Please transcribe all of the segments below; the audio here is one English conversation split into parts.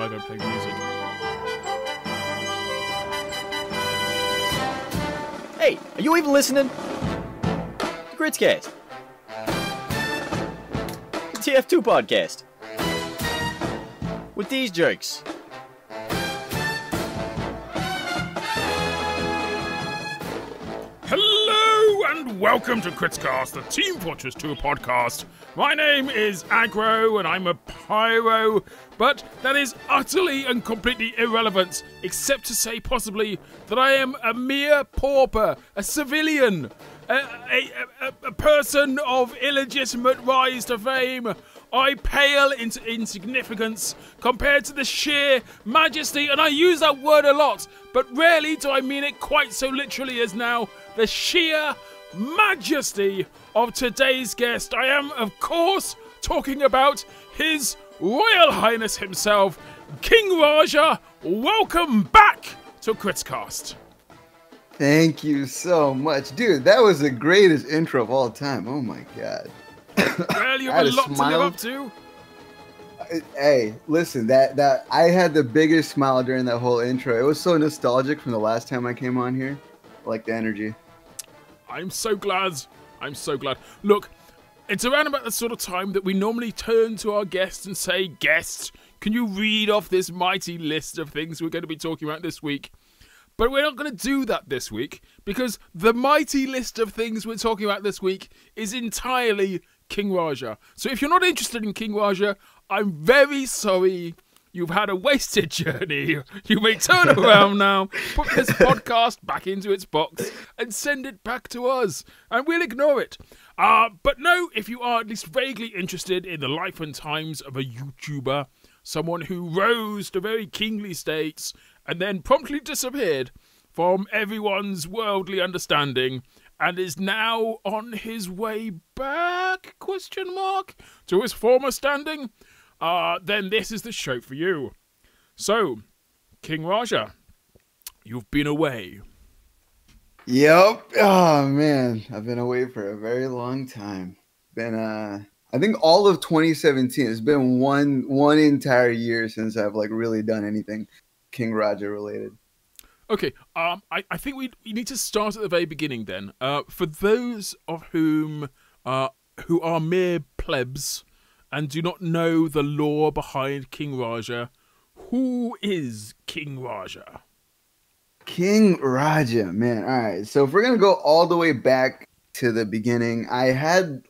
live and playing music. Hey, are you even listening? KritzKast. The TF2 podcast. With these jerks. Hello and welcome to KritzKast, the Team Fortress 2 podcast. My name is Aggro and I'm a pyro, but that is utterly and completely irrelevant, except to say possibly that I am a mere pauper, a civilian, a person of illegitimate rise to fame. I pale into insignificance compared to the sheer majesty, and I use that word a lot, but rarely do I mean it quite so literally as now, the sheer majesty of today's guest. I am, of course, talking about His Royal Highness himself, King Raja. Welcome back to KritzKast. Thank you so much. Dude, that was the greatest intro of all time. Oh my god. Well, you have a lot to live up to. Hey, listen, that I had the biggest smile during that whole intro. It was so nostalgic from the last time I came on here. I like the energy. I'm so glad. I'm so glad. Look, it's around about the sort of time that we normally turn to our guests and say, "Guest, can you read off this mighty list of things we're going to be talking about this week?" But we're not going to do that this week because the mighty list of things we're talking about this week is entirely King Raja. So if you're not interested in King Raja, I'm very sorry. You've had a wasted journey. You may turn around now, put this podcast back into its box, and send it back to us, and we'll ignore it. But no, if you are at least vaguely interested in the life and times of a YouTuber, someone who rose to very kingly states and then promptly disappeared from everyone's worldly understanding, and is now on his way back, to his former standing, then this is the show for you. So, King Raja, you've been away. Yep. Oh man, I've been away for a very long time. Been I think all of 2017. It's been one entire year since I've like really done anything King Raja related. Okay, I think we need to start at the very beginning then. For those of whom who are mere plebs and do not know the lore behind King Raja, who is King Raja? King Raja, man. All right, so if we're gonna go all the way back to the beginning, I had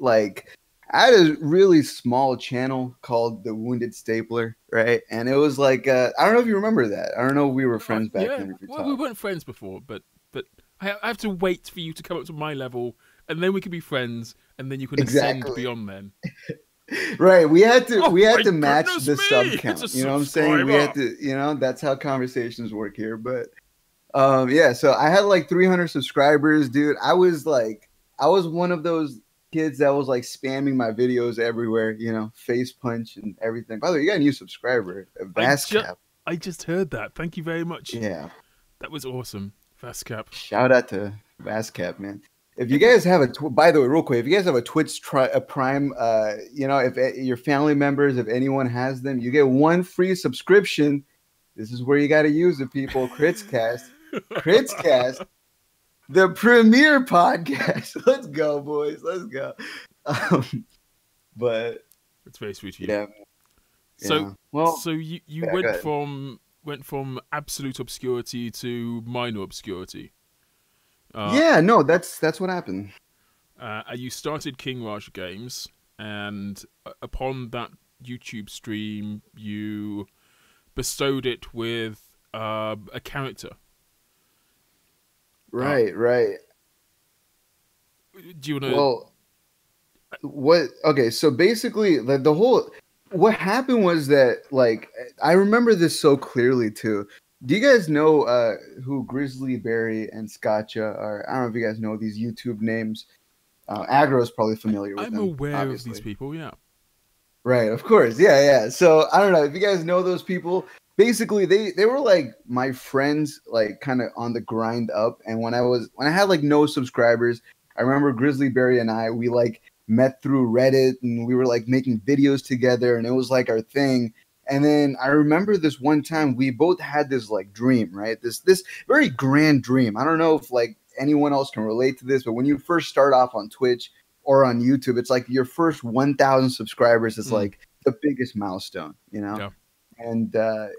a really small channel called The Wounded Stapler, right? And it was like, I don't know if you remember that. I don't know if we were friends back then. Well, we weren't friends before, but I have to wait for you to come up to my level, and then we can be friends, and then you can ascend beyond then. Right, we had to match the sub count. You know what I'm saying? We had to, that's how conversations work here. But yeah, so I had like 300 subscribers, dude. I was one of those kids that was like spamming my videos everywhere, face punch and everything. By the way, you got a new subscriber, Vascap. I just heard that. Thank you very much. Yeah, that was awesome, Vascap. Shout out to Vascap, man. If you guys have by the way, real quick, if you guys have a Twitch Prime, if your family members, if anyone has them, you get one free subscription. This is where you got to use it, people. KritzKast, the premier podcast. Let's go, boys. Let's go. But it's very sweet of you. Yeah. So you went from absolute obscurity to minor obscurity. That's what happened. You started King Raja Games, and upon that YouTube stream, you bestowed it with a character. Right. Do you want to? Well, what? Okay, so basically, the whole what happened was that, I remember this so clearly too. Do you guys know who Grizzly Berry and Scotcha are? I don't know if you guys know these YouTube names. Aggro is probably familiar with them. I'm aware obviously. of these people, yeah. Right, of course. Yeah. So, I don't know if you guys know those people. Basically, they were like my friends, like kind of on the grind up. And when I had like no subscribers, I remember Grizzly Berry and we like met through Reddit, and we were like making videos together, and it was like our thing. And then I remember this one time we both had this like dream, right? This very grand dream. I don't know if like anyone else can relate to this, but when you first start off on Twitch or on YouTube, it's like your first 1,000 subscribers is like the biggest milestone, you know? Yeah.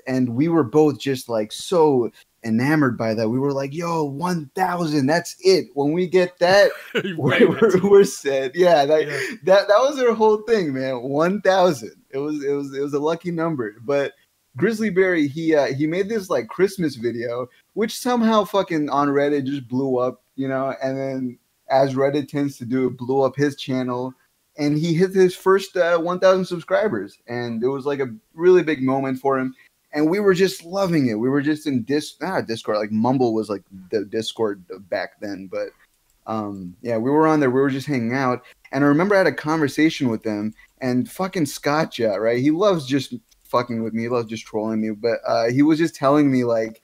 And we were both just like so enamored by that. We were like, yo, 1,000, that's it. When we get that, we're set. Yeah, that was our whole thing, man. 1,000. It was a lucky number. But Grizzlyberry, he made this like Christmas video, which somehow fucking on Reddit just blew up, you know, and then as Reddit tends to do, it blew up his channel. And he hit his first 1,000 subscribers. And it was like a really big moment for him. And we were just loving it. We were just in Discord, like Mumble was like the Discord back then. But yeah, we were on there. We were just hanging out. And I remember I had a conversation with him. And fucking Scotcha, right? He loves just fucking with me. He loves just trolling me. But he was just telling me like,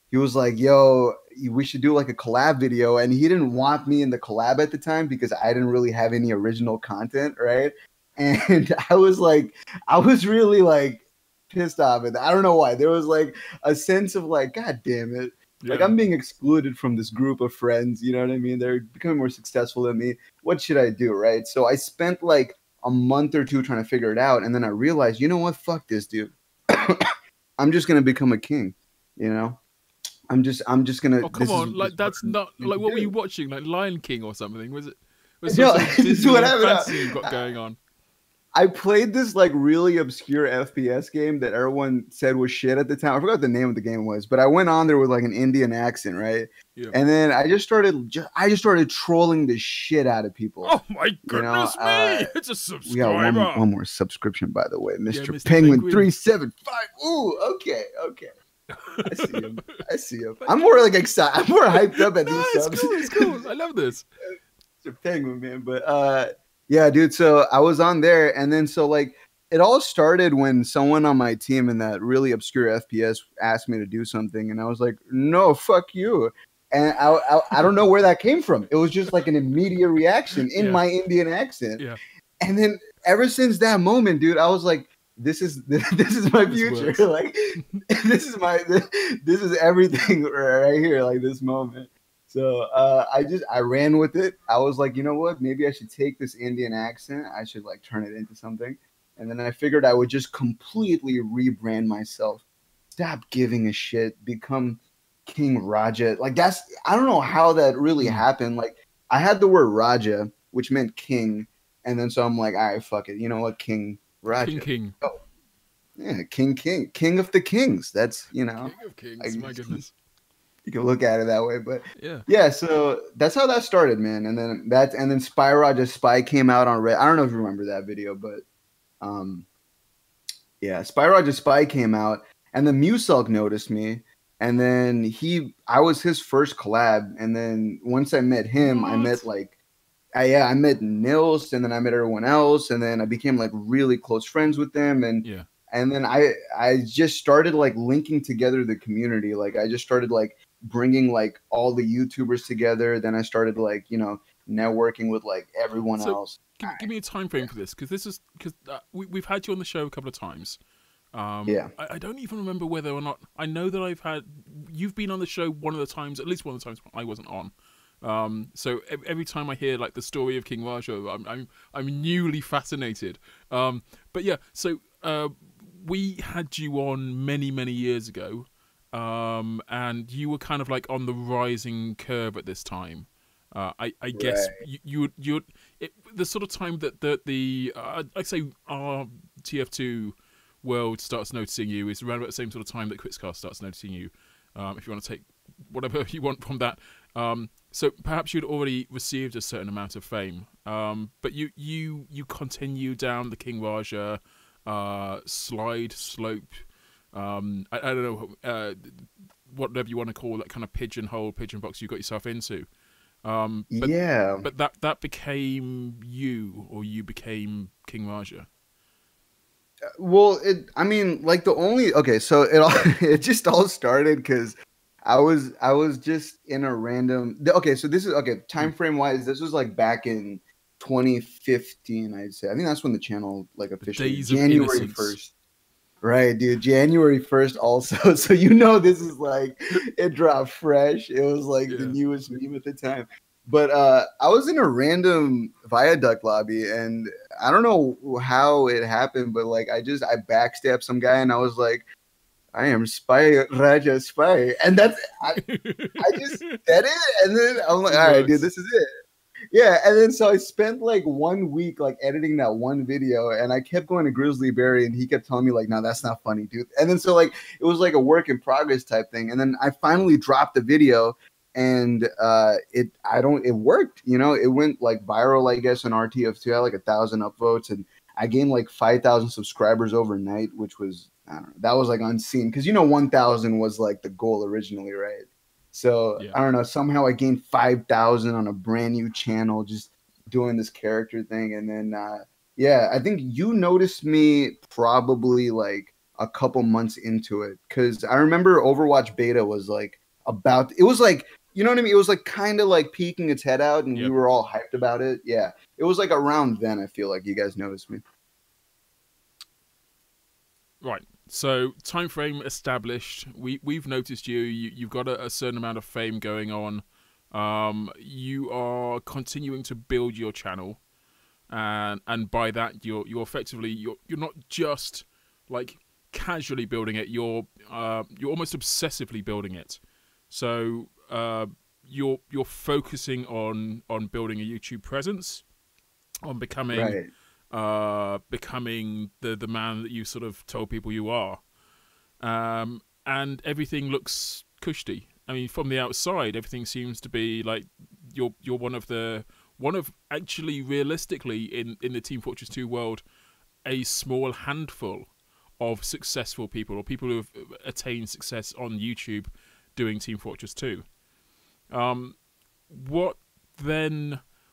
he was like, yo, we should do like a collab video. And he didn't want me in the collab at the time because I didn't really have any original content, right? And I was really like pissed off. And I don't know why. There was like a sense of like, God damn it. Yeah. Like I'm being excluded from this group of friends. You know what I mean? They're becoming more successful than me. What should I do, right? So I spent like a month or two trying to figure it out. And then I realized, you know what? Fuck this, dude. I'm just going to become a king, you know? I'm just gonna. Oh come on! Like that's not like what were you watching? Like Lion King or something? Was it? Was no, this is what fantasy you've got going on? I played this like really obscure FPS game that everyone said was shit at the time. I forgot what the name of the game was, but I went on there with like an Indian accent, right? Yeah. And then I just started trolling the shit out of people. Oh my goodness me! It's a subscriber. We got one more subscription, by the way, Mr. Penguin 375. Ooh, okay. I see him. I'm more like excited. I'm more hyped up at these subs. It's cool. I love this. Mr. Penguin, man. But yeah, dude. So I was on there, and then so like it all started when someone on my team in that really obscure FPS asked me to do something, and I was like, no, fuck you. And I don't know where that came from. It was just like an immediate reaction in my Indian accent. Yeah. And then ever since that moment, dude, I was like, this is my future. Like this is everything right here, like this moment. So I ran with it. I was like, you know what? Maybe I should take this Indian accent. I should like turn it into something. And then I figured I would just completely rebrand myself. Stop giving a shit. Become King Raja. Like I don't know how that really happened. Like I had the word Raja, which meant king. And then so I'm like, all right, fuck it. You know what? King Raja. King. Oh. Yeah, king of the kings. That's, you know. King of kings, my goodness. You can look at it that way, but yeah. So that's how that started, man. And then Spy Raja Spy came out on Red. I don't know if you remember that video, but yeah, Spy Raja Spy came out, and then Muselk noticed me, and then I was his first collab, and then once I met him, I met like. I met Nils, and then I met everyone else, and then I became like really close friends with them, and then I just started like linking together the community. Like I just started like bringing like all the YouTubers together. Then I started like, you know, networking with like everyone else. Give me a time frame for this, because we've had you on the show a couple of times. I don't even remember whether or not I know that you've been on the show at least one of the times I wasn't on. So every time I hear like the story of King Raja, I'm newly fascinated. But yeah, so we had you on many years ago, and you were kind of like on the rising curve at this time. I guess you the sort of time that the I'd say our TF2 world starts noticing you is around about the same sort of time that KritzKast starts noticing you. If you want to take whatever you want from that. So perhaps you'd already received a certain amount of fame, but you continue down the King Raja slope. I don't know whatever you want to call that kind of pigeon box you got yourself into. But that became you, or you became King Raja. Well, so it just all started because I was just in a random. Okay, so this is time frame wise. This was like back in 2015, I'd say. I think that's when the channel like officially January 1st. Right, dude. January 1st also. So you know this is like it dropped fresh. It was like the Yeah. newest meme at the time. But I was in a random Viaduct lobby and I don't know how it happened, but like I backstabbed some guy and I was like, I am Spy Raja Spy. And I just said it and then I'm like, It all right, dude, works. this is it. Yeah, and then so I spent like 1 week like editing that one video, and I kept going to Grizzly Berry, and he kept telling me like, "No, that's not funny, dude." And then so like it was like a work in progress type thing, and then I finally dropped the video, and it worked, you know, it went like viral, I guess, on RTF2, had like 1,000 upvotes, and I gained like 5,000 subscribers overnight, which was I don't know, that was like unseen because 1,000 was like the goal originally, right? So Yeah. I don't know. Somehow I gained 5,000 on a brand new channel just doing this character thing, and then yeah, I think you noticed me probably like a couple months into it because I remember Overwatch beta was like about. It was like you know what I mean. It was like kind of like peeking its head out, and we Yep. were all hyped about it. Yeah, it was like around then. I feel like you guys noticed me. Right. So time frame established. We've noticed you've got a certain amount of fame going on. You are continuing to build your channel, and by that you're effectively you're not just like casually building it. You're almost obsessively building it. So you're focusing on building a YouTube presence, on becoming Right. becoming the man that you sort of told people you are, and everything looks cushy. I mean, from the outside, everything seems to be like you're one of actually realistically in the Team Fortress 2 world, a small handful of successful people or people who have attained success on YouTube doing Team Fortress 2.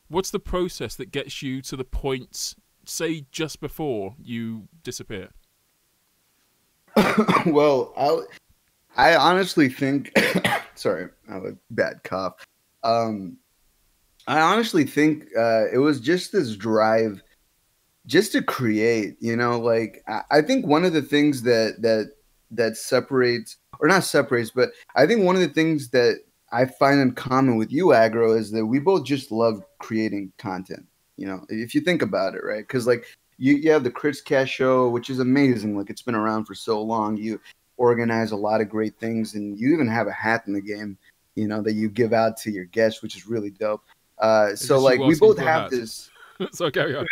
What's the process that gets you to the point, say, just before you disappear? Well, I honestly think. Sorry, I have a bad cough. I honestly think it was just this drive, just to create. You know, like I think one of the things that separates, or not separates, but I think one of the things that I find in common with you, Agro, is that we both just love creating content. You know, if you think about it, right? Because like you have the KritzKast show, which is amazing. Like it's been around for so long. You organize a lot of great things, and you even have a hat in the game, you know, that you give out to your guests, which is really dope. So like we both have this. So carry on.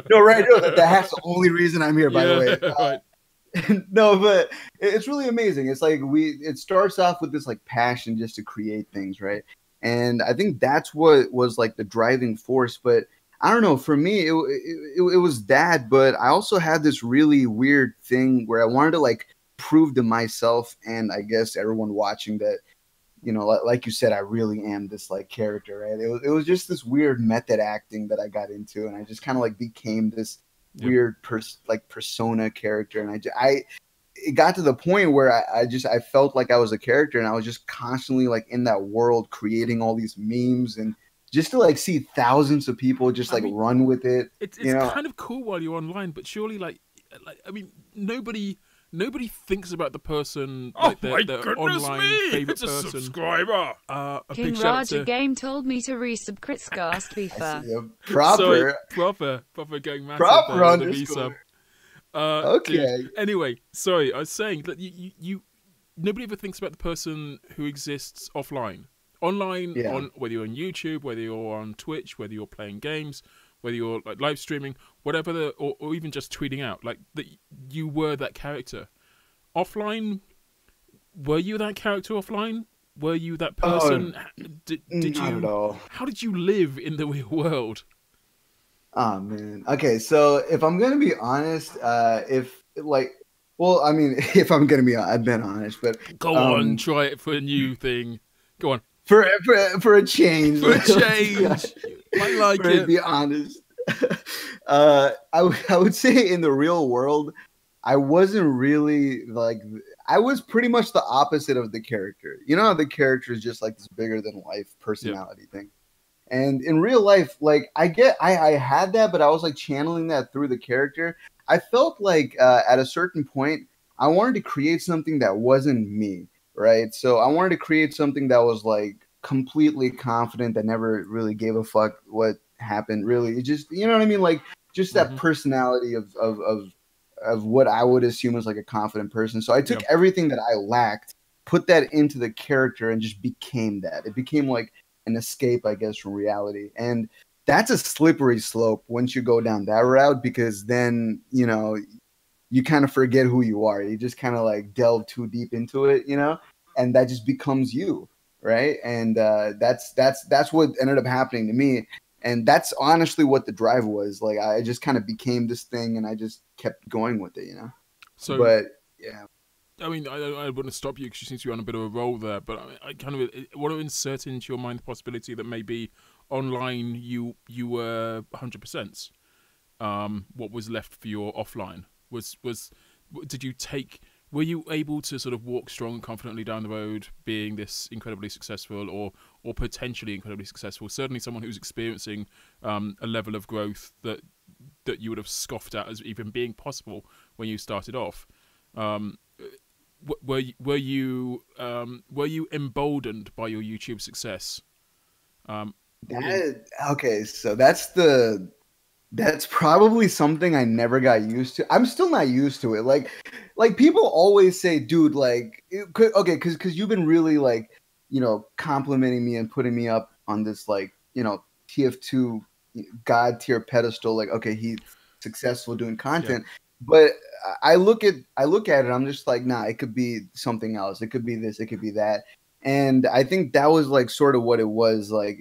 No, right? No, that's the only reason I'm here, by the way. Right. No, but it's really amazing. It's like it starts off with this like passion just to create things, right? And I think that's what was like the driving force. But I don't know, for me, it was that. But I also had this really weird thing where I wanted to like prove to myself and I guess everyone watching that, you know, like you said, I really am this like character, right? It was just this weird method acting that I got into, and I just kind of like became this weird persona character, and it got to the point where I felt like I was a character, and I was just constantly like in that world creating all these memes, and just to like see thousands of people just like run with it. It's you know? kind of cool while you're online, but surely like I mean nobody thinks about the person like their online favorite person. Subscriber. King Raja Game told me to resub KritzKast FIFA. Yeah, proper going massive. proper the underscore. Okay. Dude. Anyway, sorry, I was saying that you nobody ever thinks about the person who exists offline. Online, on whether you're on YouTube, whether you're on Twitch, whether you're playing games, whether you're like live streaming, whatever, or even just tweeting out, like that you were that character. Offline, were you that character offline? Were you that person? Did not you? At all. How did you live in the real world? Oh man. Okay, so if I'm gonna be honest, if like, well, I mean, if I'm gonna be, I've been honest, but Go on, try it for a new thing. Go on. For a change. For a change. I like it. To be honest. I would say in the real world, I wasn't really like, I was pretty much the opposite of the character. You know how the character is just like this bigger than life personality thing. And in real life, like I had that, but I was like channeling that through the character. I felt like at a certain point, I wanted to create something that wasn't me, right? So I wanted to create something that was like completely confident, that never really gave a fuck what happened. Really, it just, you know what I mean? Like just that Mm-hmm. personality of what I would assume was like a confident person. So I took Yeah. everything that I lacked, put that into the character, and just became that. It became like an escape, I guess, from reality. And that's a slippery slope once you go down that route, because then, you know, you kind of forget who you are. You just kind of like delve too deep into it, you know, and that just becomes you, right? And that's what ended up happening to me. And that's honestly what the drive was. Like I just kind of became this thing, and I just kept going with it, you know. So, But yeah, I mean, I want to stop you because you seem to be on a bit of a roll there, but I kind of want to insert into your mind the possibility that maybe online you were 100%. What was left for your offline did you take? Were you able to sort of walk strong and confidently down the road, being this incredibly successful or potentially incredibly successful? Certainly, someone who's experiencing a level of growth that you would have scoffed at as even being possible when you started off. Were you emboldened by your YouTube success? okay, so that's probably something I never got used to. I'm still not used to it. Like people always say, dude, like, okay, because you've been really like, you know, complimenting me and putting me up on this like, you know, TF2 god tier pedestal. Like, okay, he's successful doing content, but I look at it. I'm just like, nah, it could be something else. It could be this. It could be that. And I think that was like sort of what it was. Like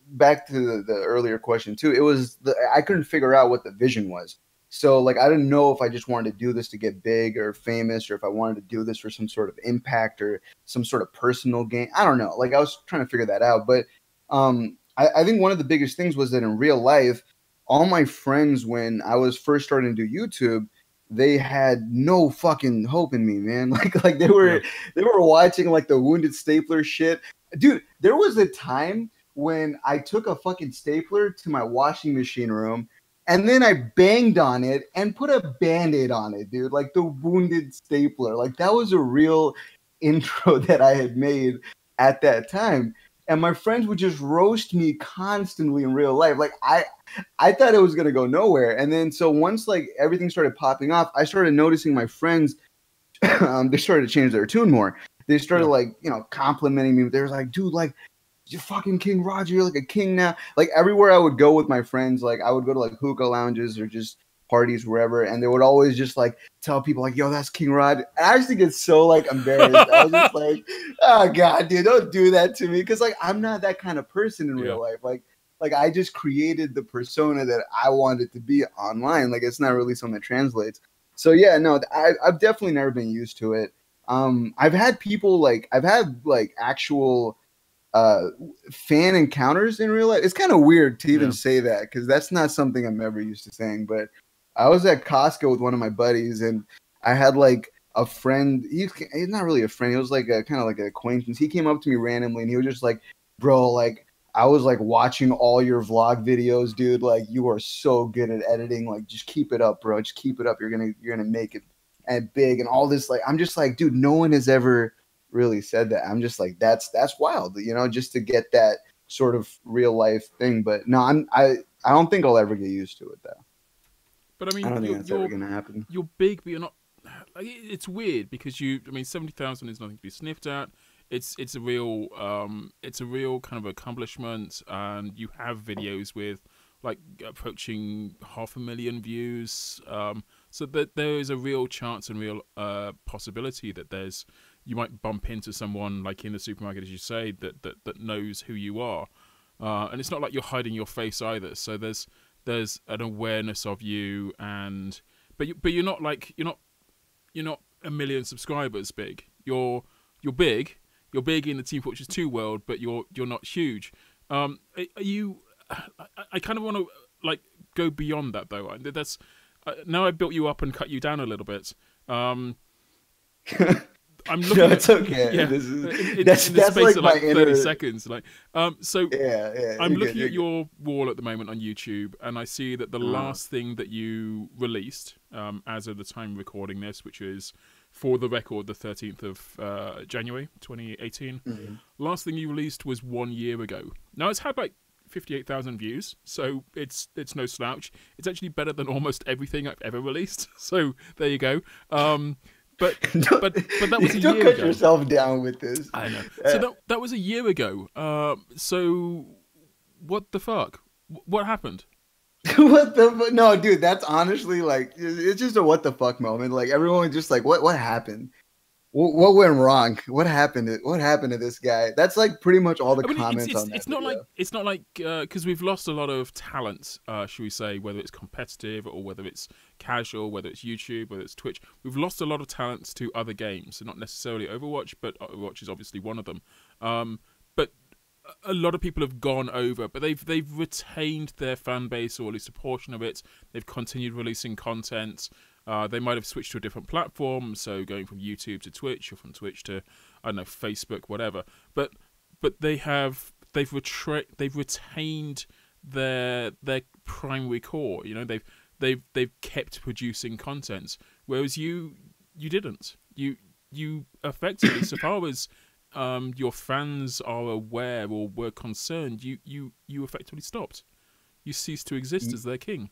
back to the earlier question too. It was I couldn't figure out what the vision was. So like I didn't know if I just wanted to do this to get big or famous, or if I wanted to do this for some sort of impact or some sort of personal gain. I don't know. Like I was trying to figure that out. But I think one of the biggest things was that in real life, all my friends, when I was first starting to do YouTube, they had no fucking hope in me, man. Like they were watching like the Wounded Stapler shit. Dude, there was a time when I took a fucking stapler to my washing machine room, and then I banged on it and put a band-aid on it, dude. Like the Wounded Stapler. Like that was a real intro that I had made at that time. And my friends would just roast me constantly in real life. Like I thought it was gonna go nowhere. And then so once like everything started popping off, I started noticing my friends they started to change their tune more. They started like, you know, complimenting me. They were like, dude, like you're fucking King Roger, you're like a king now. Like everywhere I would go with my friends, like I would go to like hookah lounges or just parties wherever, and they would always just like tell people like, yo, that's King Rod. And I used to get so like embarrassed. I was just like, oh god, dude, don't do that to me, because like I'm not that kind of person in real life. Like I just created the persona that I wanted to be online. Like it's not really something that translates. So yeah, no, I've definitely never been used to it. I've had people like actual fan encounters in real life. It's kind of weird to even say that, because that's not something I'm ever used to saying. But I was at Costco with one of my buddies, and I had like a friend. He's not really a friend. He was like a kind of like an acquaintance. He came up to me randomly, and he was just like, "Bro, like I was like watching all your vlog videos, dude. Like you are so good at editing. Like just keep it up, bro. Just keep it up. You're gonna make it and big and all this." Like I'm just like, dude, no one has ever really said that. I'm just like, that's wild, you know, just to get that sort of real life thing. But no, I don't think I'll ever get used to it though. But I mean, I don't think that's ever gonna happen. You're big, but you're not. Like, it's weird because I mean, 70,000 is nothing to be sniffed at. It's a real kind of accomplishment, and you have videos with like approaching 500,000 views. So that there is a real chance and real possibility that you might bump into someone like in the supermarket, as you say, that knows who you are, and it's not like you're hiding your face either. So there's an awareness of you, but you're not like you're not 1 million subscribers big. You're big. You're big in the Team Fortress 2 world, but you're not huge. Are you? I kind of want to like go beyond that though. That's now I built you up and cut you down a little bit. I'm looking. No, at, it's okay. Yeah, This is, in that's the space like of my 30 inner. seconds. Like, so Yeah, I'm you're good, looking you're at your wall at the moment on YouTube, and I see that the good. last thing that you released, as of the time recording this, which is for the record the 13th of January 2018, last thing you released was 1 year ago. Now it's had like 58,000 views, so it's no slouch. It's actually better than almost everything I've ever released. So there you go. But that was a Don't year cut ago. yourself down with this. I know. So that was a year ago. So what the fuck? What happened? What the no, dude? That's honestly like it's just a what the fuck moment. Like everyone was just like, what happened? What went wrong? What happened? What happened to this guy? That's like pretty much all the I mean, comments on that it's not video. like because we've lost a lot of talent, should we say, whether it's competitive or whether it's casual, whether it's YouTube, whether it's Twitch. We've lost a lot of talents to other games, so not necessarily Overwatch, but Overwatch is obviously one of them. But a lot of people have gone over, but they've retained their fan base, or at least a portion of it. They've continued releasing content. They might have switched to a different platform, so going from YouTube to Twitch, or from Twitch to, I don't know, Facebook, whatever. But they've retained their primary core. You know, they've kept producing content, whereas you didn't. You effectively, so far as your fans are aware or were concerned, you effectively stopped. You ceased to exist as their king.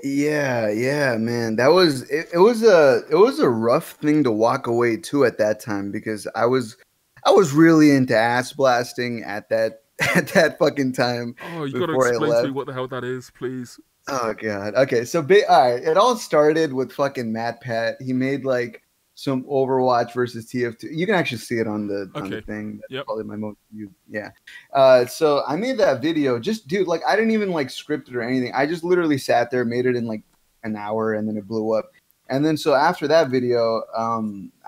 Yeah, man. That was it, it was a rough thing to walk away to at that time because I was really into ass blasting at that at that fucking time Oh, you got to before I explain to me left. what the hell that is, please. Oh god. Okay, so all right, it all started with fucking Matt Pat. He made like some Overwatch versus TF2. You can actually see it on the Okay. thing. That's Yep. probably my most viewed. Yeah. So I made that video. Just dude, like I didn't even like script it or anything. I just literally sat there, made it in like an hour, and then it blew up. And then so after that video,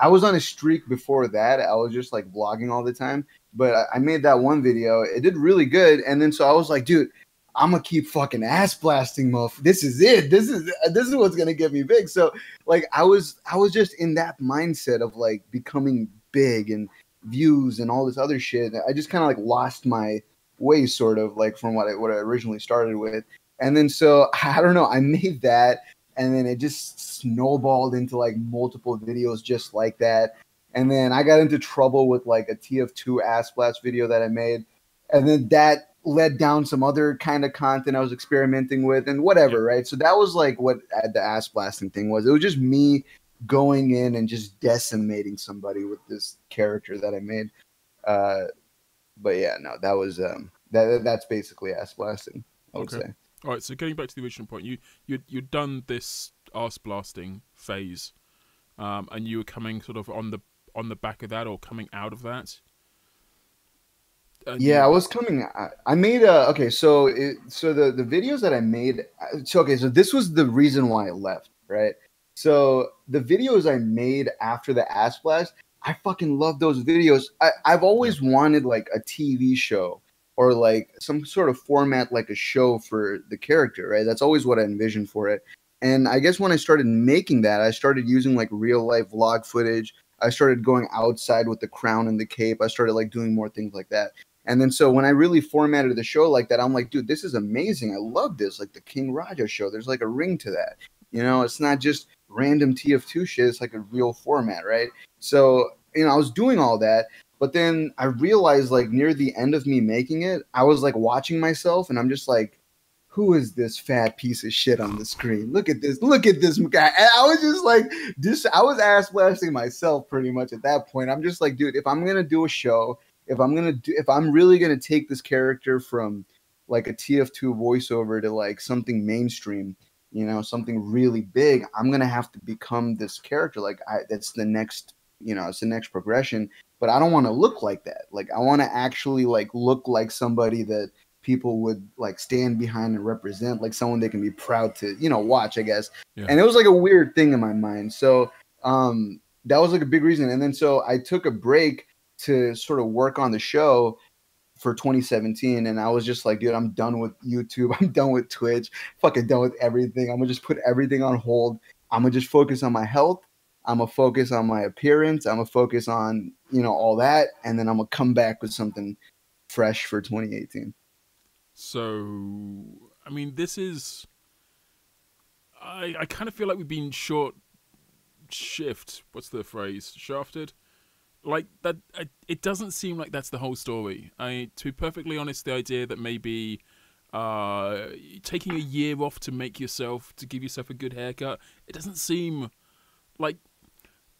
I was on a streak before that. I was just like vlogging all the time. But I made that one video. It did really good. And then so I was like, dude, I'm gonna keep fucking ass blasting, This is it. This is what's gonna get me big. So like I was just in that mindset of like becoming big and views and all this other shit. I just kind of like lost my way, sort of like from what I originally started with. And then so I don't know. I made that, and then it just snowballed into like multiple videos just like that. And then I got into trouble with like a TF2 ass blast video that I made, and then that led down some other kind of content I was experimenting with and whatever, right? So that was like what the ass blasting thing was. It was just me going in and just decimating somebody with this character that I made. But yeah, no, that was that's basically ass blasting, I would say. All right. So getting back to the original point, you'd done this ass blasting phase, and you were coming sort of on the back of that, or coming out of that. Yeah, I was coming. I made okay. So the videos that I made. So this was the reason why I left, right? So the videos I made after the ass blast, I fucking love those videos. I've always wanted like a TV show or like some sort of format, like a show for the character, right? That's always what I envisioned for it. And I guess when I started making that, I started using like real life vlog footage. I started going outside with the crown and the cape. I started like doing more things like that. And then so when I really formatted the show like that, I'm like, dude, this is amazing. I love this. Like the King Raja show. There's like a ring to that. You know, it's not just random TF2 shit. It's like a real format, right? So, you know, I was doing all that. But then I realized like near the end of me making it, I was like watching myself and I'm just like, who is this fat piece of shit on the screen? Look at this guy. And I was just like, I was ass blasting myself pretty much at that point. I'm just like, dude, if I'm going to do a show, if I'm really going to take this character from like a TF2 voiceover to like something mainstream, you know, something really big, I'm going to have to become this character. Like that's the next, you know, it's the next progression, but I don't want to look like that. Like I want to actually like look like somebody that people would like stand behind and represent, like someone they can be proud to, you know, watch, I guess. Yeah. And it was like a weird thing in my mind. So that was like a big reason. And then so I took a break to sort of work on the show for 2017. And I was just like, dude, I'm done with YouTube. I'm done with Twitch. Fucking done with everything. I'm gonna just put everything on hold. I'm gonna just focus on my health. I'm gonna focus on my appearance. I'm gonna focus on, you know, all that, and then I'm gonna come back with something fresh for 2018. So, I mean, this is. I kind of feel like we've been what's the phrase? Shafted? Like that. It doesn't seem like that's the whole story. To be perfectly honest, the idea that maybe taking a year off to give yourself a good haircut, it doesn't seem like.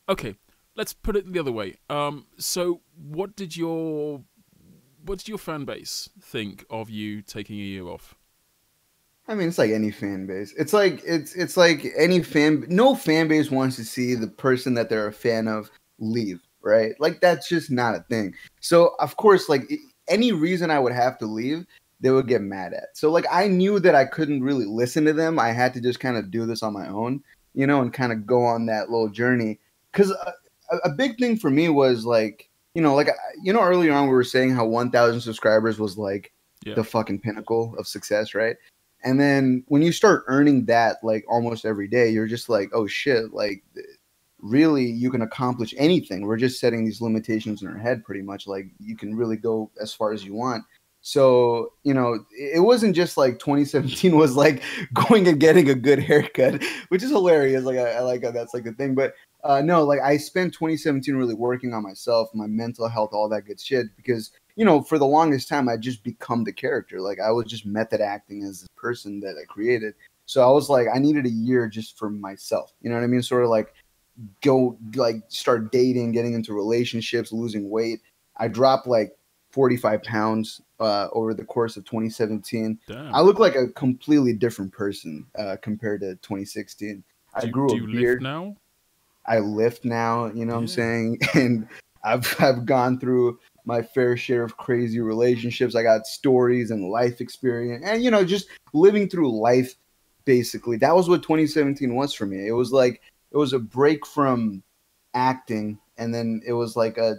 Okay, let's put it the other way. So what did your fan base think of you taking a year off? I mean, it's like any fan base. It's like any no fan base wants to see the person that they're a fan of leave, right? Like that's just not a thing. So of course, like any reason I would have to leave, they would get mad at. So like I knew that I couldn't really listen to them. I had to just kind of do this on my own, you know, and kind of go on that little journey. Because a big thing for me was like, you know, earlier on we were saying how 1,000 subscribers was like the fucking pinnacle of success, right? And then when you start earning that like almost every day, you're just like, oh shit, like really you can accomplish anything. We're just setting these limitations in our head pretty much. Like you can really go as far as you want. So, you know, it wasn't just like 2017 was like going and getting a good haircut, which is hilarious. Like I like how that's like the thing. But no, like I spent 2017 really working on myself, my mental health, all that good shit, because you know, for the longest time, I just become the character. Like I was just method acting as this person that I created. So I was like, I needed a year just for myself. You know what I mean? Sort of like start dating, getting into relationships, losing weight. I dropped like 45 pounds over the course of 2017. Damn. I look like a completely different person compared to 2016. I grew a beard. Lift now? I lift now, you know what I'm saying? And I've gone through my fair share of crazy relationships. I got stories and life experience and, you know, just living through life, basically. That was what 2017 was for me. It was like, it was a break from acting. And then it was like a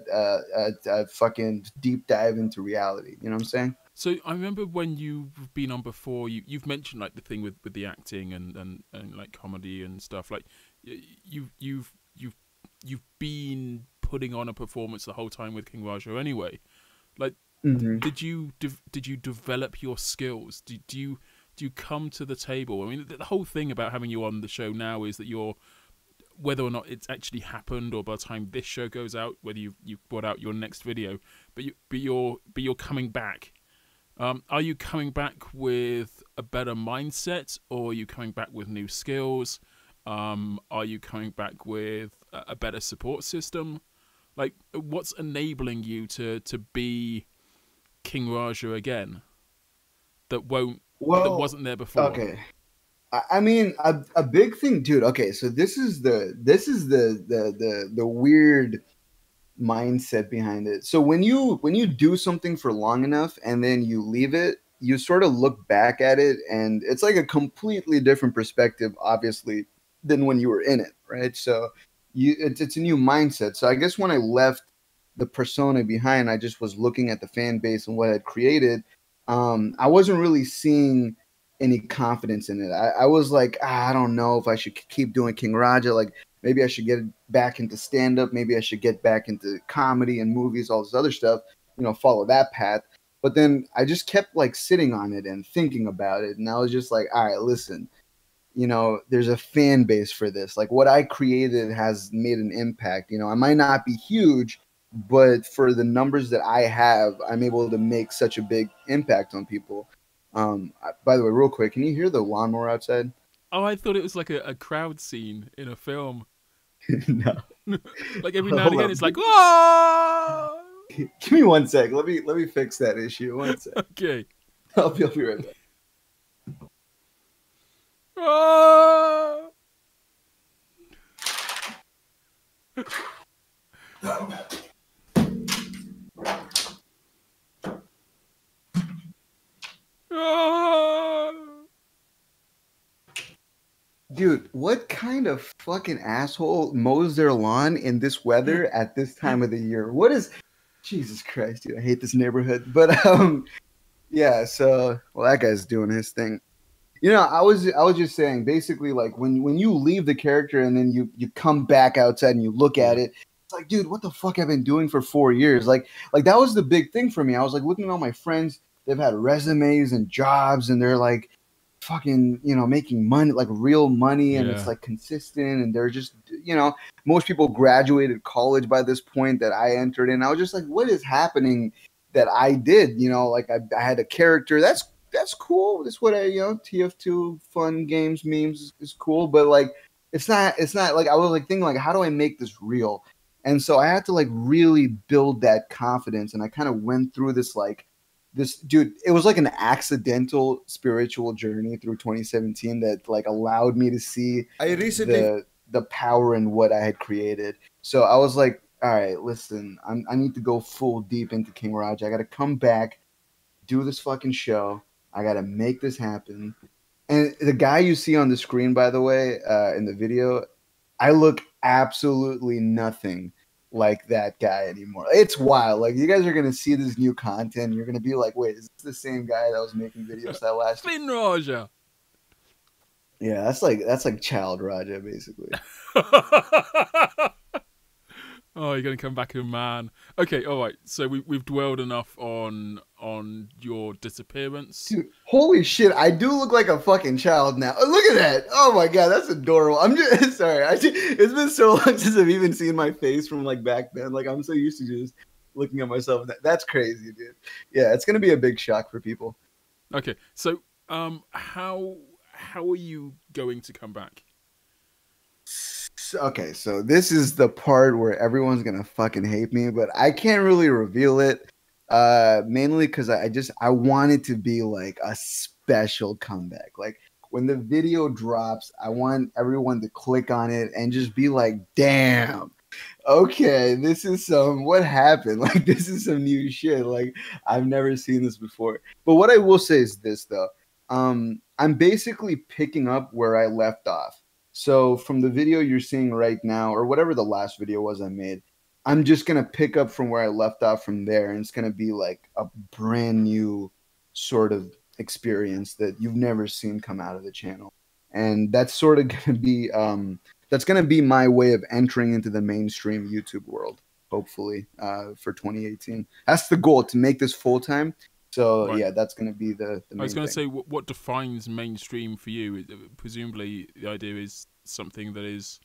fucking deep dive into reality. You know what I'm saying? So I remember when you've been on before, you've mentioned like the thing with the acting and like comedy and stuff. Like you've been putting on a performance the whole time with King Raja anyway. Like, did you develop your skills? Do you come to the table? I mean, the whole thing about having you on the show now is that you're, whether or not it's actually happened, or by the time this show goes out, whether you've brought out your next video, but you're coming back. Are you coming back with a better mindset, or are you coming back with new skills? Are you coming back with a better support system? Like, what's enabling you to be King Raja again? That wasn't there before. Okay. I mean, a big thing, dude. Okay, so this is the weird mindset behind it. So when you do something for long enough and then you leave it, you sort of look back at it, and it's like a completely different perspective, obviously, than when you were in it, right? So it's a new mindset. So I guess when I left the persona behind, I just was looking at the fan base and what I'd created. I wasn't really seeing any confidence in it. I was like, I don't know if I should keep doing King Raja. Like maybe I should get back into stand-up. Maybe I should get back into comedy and movies, all this other stuff, you know, follow that path. But then I just kept like sitting on it and thinking about it. And I was just like, all right, listen, you know, there's a fan base for this. Like what I created has made an impact. You know, I might not be huge, but for the numbers that I have, I'm able to make such a big impact on people. By the way, real quick, can you hear the lawnmower outside? Oh, I thought it was like a crowd scene in a film. No. Like every now and again, it's like, whoa! Give me 1 sec. Let me fix that issue. 1 sec. Okay. I'll be right back. Oh! Dude, what kind of fucking asshole mows their lawn in this weather at this time of the year? What is Jesus Christ, dude, I hate this neighborhood. But yeah, so well that guy's doing his thing. I was just saying, basically, like when you leave the character and then you come back outside and you look at it, it's like, dude, what the fuck I've been doing for 4 years? Like that was the big thing for me. I was like looking at all my friends, they've had resumes and jobs, and they're like fucking, making money, like real money, and it's like consistent, and they're just, most people graduated college by this point that I entered in. I was just like, what is happening that I did? Like I had a character. That's cool. That's what TF2 fun games memes is cool, but like it's not like I was like thinking like, how do I make this real? And so I had to like really build that confidence, and I kind of went through this dude, it was like an accidental spiritual journey through 2017 that like allowed me to see the power in what I had created. So I was like, all right, listen, I need to go full deep into King Raj. I got to come back, do this fucking show. I got to make this happen. And the guy you see on the screen, by the way, in the video, I look absolutely nothing like that guy anymore. It's wild. Like, you guys are gonna see this new content. You're gonna be like, wait, is this the same guy that was making videos that last Finn Raja. Yeah, that's like Child Raja, basically. Oh, you're gonna come back a man. Okay, all right. So we've dwelled enough on your disappearance. Dude, holy shit! I do look like a fucking child now. Oh, look at that! Oh my god, that's adorable. I'm just sorry. It's been so long since I've even seen my face from like back then. Like I'm so used to just looking at myself. That's crazy, dude. Yeah, it's gonna be a big shock for people. Okay, so how are you going to come back? Okay, so this is the part where everyone's gonna fucking hate me, but I can't really reveal it. Mainly because I want it to be like a special comeback. Like when the video drops, I want everyone to click on it and just be like, damn, okay, this is what happened? Like this is some new shit. Like I've never seen this before. But what I will say is this though. I'm basically picking up where I left off. So from the video you're seeing right now, or whatever the last video was I made, I'm just going to pick up from where I left off from there. And it's going to be like a brand new sort of experience that you've never seen come out of the channel. And that's sort of going to be my way of entering into the mainstream YouTube world, hopefully, for 2018. That's the goal, to make this full time. So right. Yeah, that's going to be the main I was going to thing. say, what defines mainstream for you? Presumably, the idea is something that is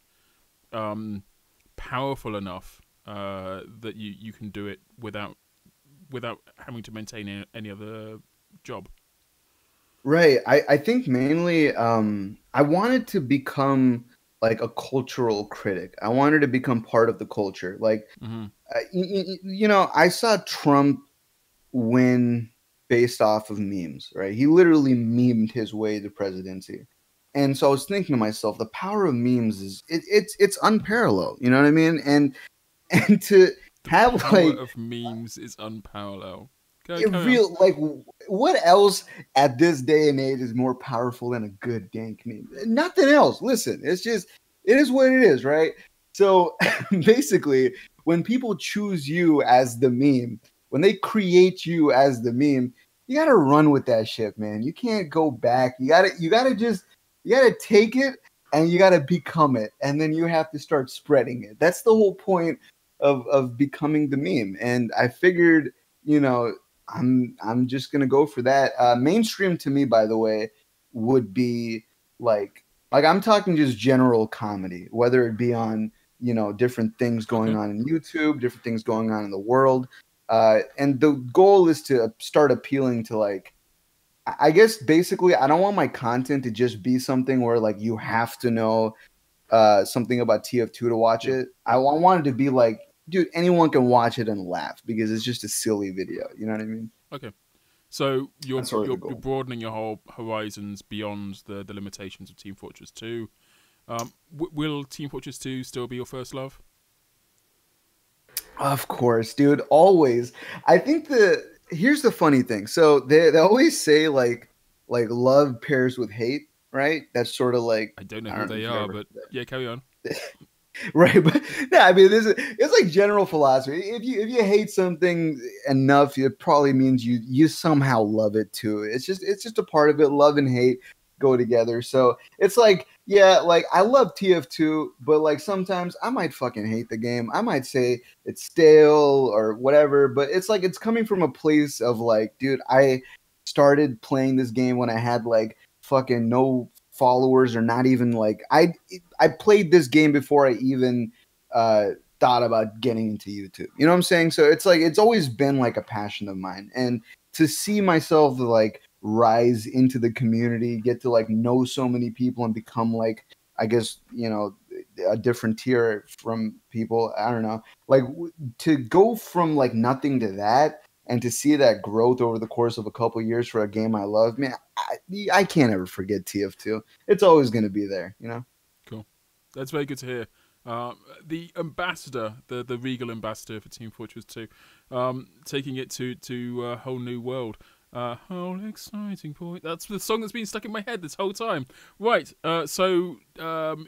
powerful enough that you can do it without having to maintain any other job. Right. I think mainly I wanted to become like a cultural critic. I wanted to become part of the culture. Like, I saw Trump win based off of memes, right? He literally memed his way to presidency. And so I was thinking to myself, the power of memes is it's unparalleled. You know what I mean? And to have the power of memes is unparalleled. Like, what else at this day and age is more powerful than a good dank meme? Nothing else. Listen, it is what it is, right? So basically, when people choose you as the meme, when they create you as the meme, you gotta run with that shit, man. You can't go back. You gotta take it and you gotta become it, and then you have to start spreading it. That's the whole point of becoming the meme. And I figured, I'm just gonna go for that. Mainstream to me, by the way, would be like I'm talking just general comedy, whether it be on different things going on in YouTube, different things going on in the world. And the goal is to start appealing to like, I guess basically I don't want my content to just be something where like you have to know something about TF2 to watch it. I want it to be like, dude, anyone can watch it and laugh because it's just a silly video. You know what I mean? Okay. So you're broadening your whole horizons beyond the limitations of Team Fortress 2. Will Team Fortress 2 still be your first love? Of course, dude. Always. I think here's the funny thing. So they always say like love pairs with hate, right? That's sort of like, I don't know who they are, but yeah, carry on. Right, but yeah, I mean, it's like general philosophy. If you hate something enough, it probably means you somehow love it too. It's just a part of it. Love and hate. go together. So it's like, yeah, like I love TF2, but like sometimes I might fucking hate the game. I might say it's stale or whatever, but it's like it's coming from a place of like, dude, I started playing this game when I had like fucking no followers or not even like I played this game before I even thought about getting into YouTube. You know what I'm saying? So it's like it's always been like a passion of mine, and to see myself like rise into the community, get to like know so many people and become like, I guess, you know, a different tier from people. I don't know, like to go from like nothing to that, and to see that growth over the course of a couple of years for a game I love, man, I can't ever forget TF2. It's always going to be there, you know? Cool. That's very good to hear. The ambassador, the regal ambassador for Team Fortress 2, taking it to a whole new world. Whole exciting point. That's the song that's been stuck in my head this whole time. Right. So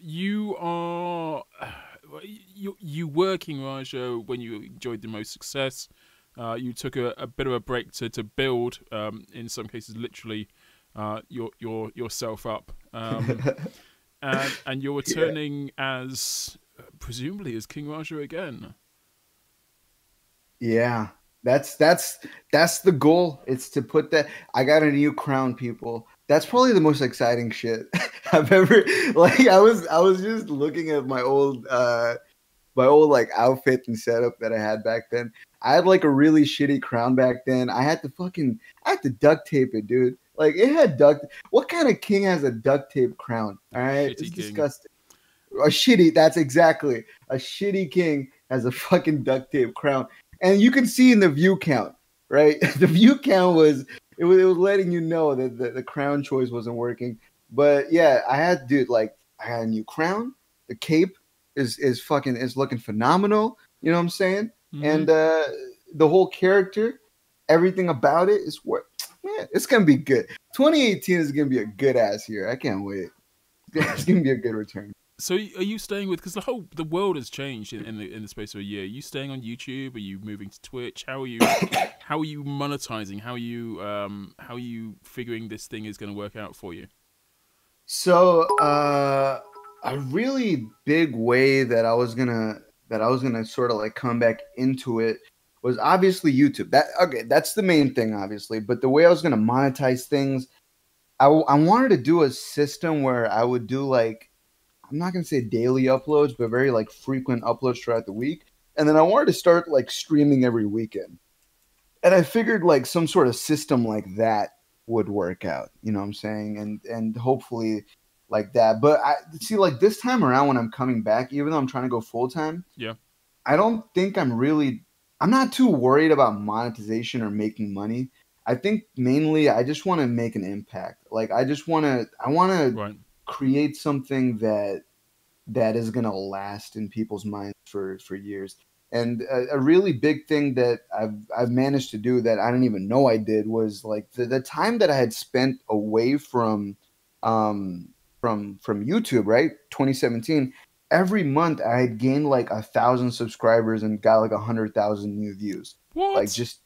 you are you working, Raja, when you enjoyed the most success. You took a bit of a break to build, in some cases, literally, yourself up, and you're returning as presumably as King Raja again. Yeah, that's the goal. It's to put that. I got a new crown, people. That's probably the most exciting shit I've ever. Like I was just looking at my old like outfit and setup that I had back then. I had like a really shitty crown back then. I had to duct tape it, dude. Like it had duct. What kind of king has a duct tape crown? All right, it's disgusting. A shitty. That's exactly a shitty king has a fucking duct tape crown, and you can see in the view count, right? The view count was letting you know that the crown choice wasn't working. But yeah, I had a new crown. The cape is looking phenomenal. You know what I'm saying? Mm-hmm. And the whole character, everything about it is what. Yeah, it's gonna be good. 2018 is gonna be a good ass year. I can't wait. It's gonna be a good return. So are you staying with, because the world has changed in the space of a year? Are you staying on YouTube? Are you moving to Twitch? How are you monetizing? How are you figuring this thing is going to work out for you? So a really big way that I was gonna sort of like come back into it was obviously YouTube. That's the main thing, obviously. But the way I was gonna monetize things, I wanted to do a system where I would do like, I'm not going to say daily uploads, but very like frequent uploads throughout the week. And then I wanted to start like streaming every weekend. And I figured like some sort of system like that would work out, you know what I'm saying? And hopefully like that. But I see, like this time around when I'm coming back, even though I'm trying to go full time, yeah, I don't think I'm not too worried about monetization or making money. I think mainly I just want to make an impact. Like I want to right. create something that is going to last in people's minds for years. And a really big thing that I've managed to do that I didn't even know I did was like the time that I had spent away from YouTube, right? 2017. Every month I had gained like 1,000 subscribers and got like 100,000 new views. What? Like just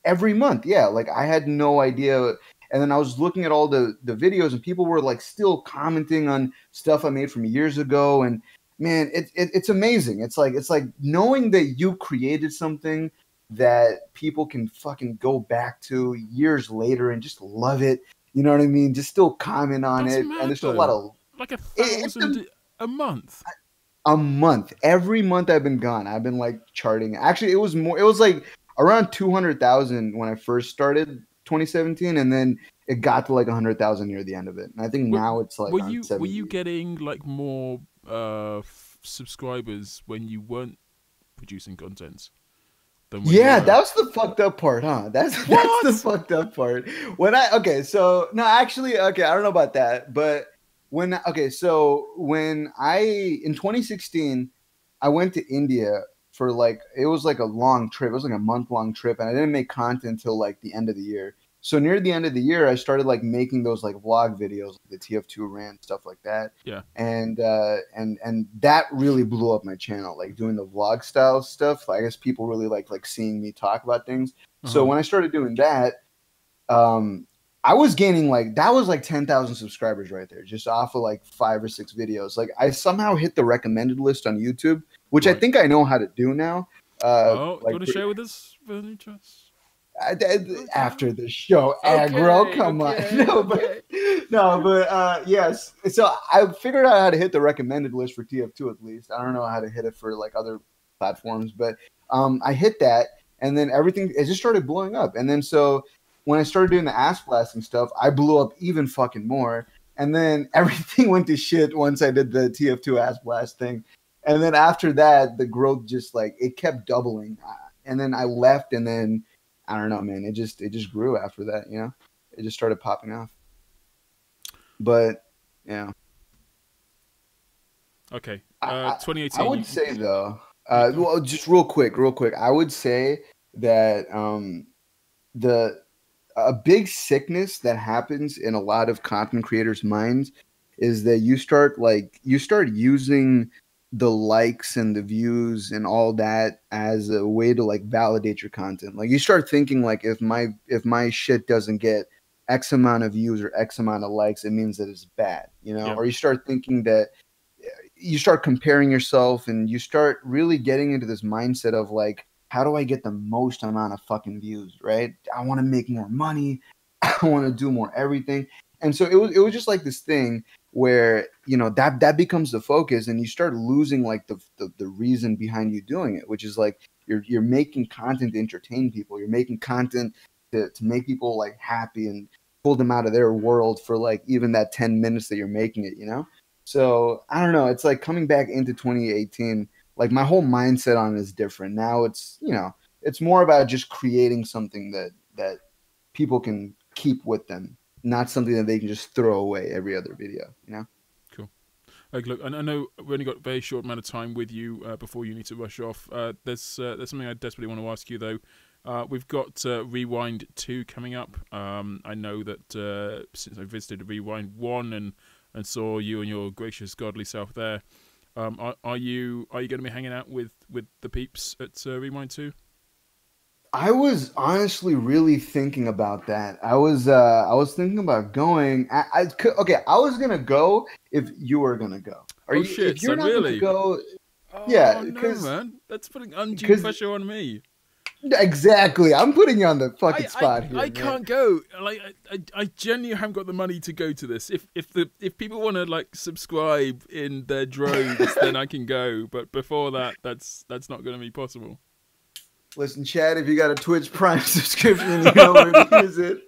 every month. Yeah. Like I had no idea. And then I was looking at all the videos and people were like still commenting on stuff I made from years ago. And man, it's amazing. It's like knowing that you created something that people can fucking go back to years later and just love it. You know what I mean? Just still comment on That's it. mad, and there's though. a lot of like 1,000 a month. A month. Every month I've been gone, I've been like charting. Actually, it was more. It was like around 200,000 when I first started 2017, and then it got to like 100,000 near the end of it. And I think now it's like were on you getting like more subscribers when you weren't producing content? Yeah, that was the fucked up part, huh? That's the fucked up part. So no, actually, I don't know about that, but when I in 2016, I went to India for like, it was like a long trip. It was like a month-long trip, and I didn't make content until like the end of the year. So near the end of the year, I started like making those like vlog videos, like the TF2 rant, stuff like that. Yeah. And that really blew up my channel, like doing the vlog style stuff. I guess people really like seeing me talk about things. So when I started doing that, I was gaining that was like 10,000 subscribers right there, just off of like 5 or 6 videos. Like I somehow hit the recommended list on YouTube, which I think I know how to do now. Oh, do you want to share with us, Bernie? After the show, aggro, come on. Yes. So I figured out how to hit the recommended list for TF2 at least. I don't know how to hit it for like other platforms, but I hit that, and then it just started blowing up. And then so when I started doing the ass blasting stuff, I blew up even fucking more. And then everything went to shit once I did the TF2 ass blast thing. And then after that, the growth just it kept doubling. And then I left, and then I don't know, man. It just grew after that, you know. It just started popping off. But yeah. Okay. 2018. I would say though. Well, just real quick. I would say that a big sickness that happens in a lot of content creators' minds is that you start using the likes and the views and all that as a way to like validate your content. Like you start thinking like if my shit doesn't get X amount of views or X amount of likes, it means that it's bad, you know? Yeah. Or you start thinking that you start comparing yourself, and you start really getting into this mindset of like, how do I get the most amount of fucking views, right? I want to make more money. I want to do more everything. And so it was just like this thing where, you know, that becomes the focus, and you start losing like the reason behind you doing it, which is like you're making content to entertain people. You're making content to make people like happy and pull them out of their world for like even that 10 minutes that you're making it, you know? So I don't know. It's like coming back into 2018, like my whole mindset on it is different. Now it's, you know, it's more about just creating something that people can keep with them, not something that they can just throw away every other video, you know? Cool. Like, look, and I know we've only got a very short amount of time with you before you need to rush off. There's something I desperately want to ask you, though. We've got Rewind 2 coming up. I know that since I visited Rewind 1 and saw you and your gracious godly self there, are you going to be hanging out with the peeps at Rewind 2? I was honestly really thinking about that. I was thinking about going. I was gonna go if you were gonna go. Shit! If you're not really gonna go, yeah, no, man, that's putting undue pressure on me. Exactly, I'm putting you on the fucking spot here. I can't go. Like, I genuinely haven't got the money to go to this. If people want to like subscribe in their droves, then I can go. But before that, that's not going to be possible. Listen, Chad, if you got a Twitch Prime subscription, you know where to use it.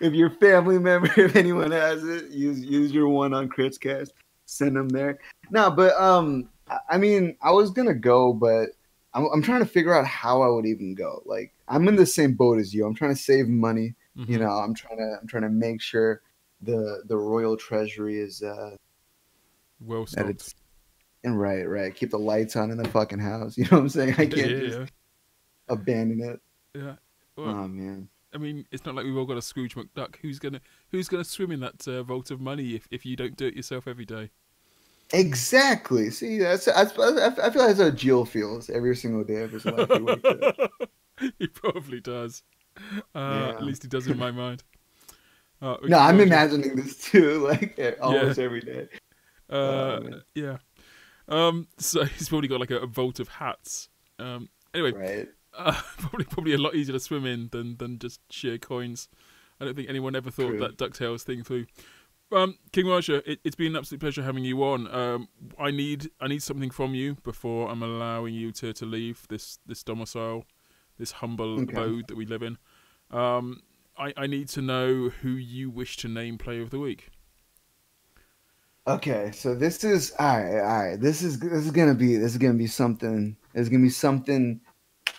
If your family member, if anyone has it, use your one on KritzKast. Send them there. No, but I mean, I was gonna go, but I'm trying to figure out how I would even go. Like, I'm in the same boat as you. I'm trying to save money. Mm-hmm. You know, I'm trying to make sure the royal treasury is well stocked. And right. Keep the lights on in the fucking house. You know what I'm saying? I can't abandon it. Yeah. Well, oh man. I mean, it's not like we've all got a Scrooge McDuck. Who's gonna swim in that vault of money if you don't do it yourself every day? Exactly. See, I feel that's how Jill feels every single day of his life. He probably does. At least he does in my mind. No, I'm imagining this too, like almost every day. Yeah. So he's probably got like a vault of hats. Anyway, right. Probably a lot easier to swim in than just sheer coins. I don't think anyone ever thought that DuckTales thing through. King Raja, it's been an absolute pleasure having you on. I need something from you before I'm allowing you to leave this domicile, this humble abode that we live in. I need to know who you wish to name Player of the Week. Okay, so this is all right. This is gonna be something. It's gonna be something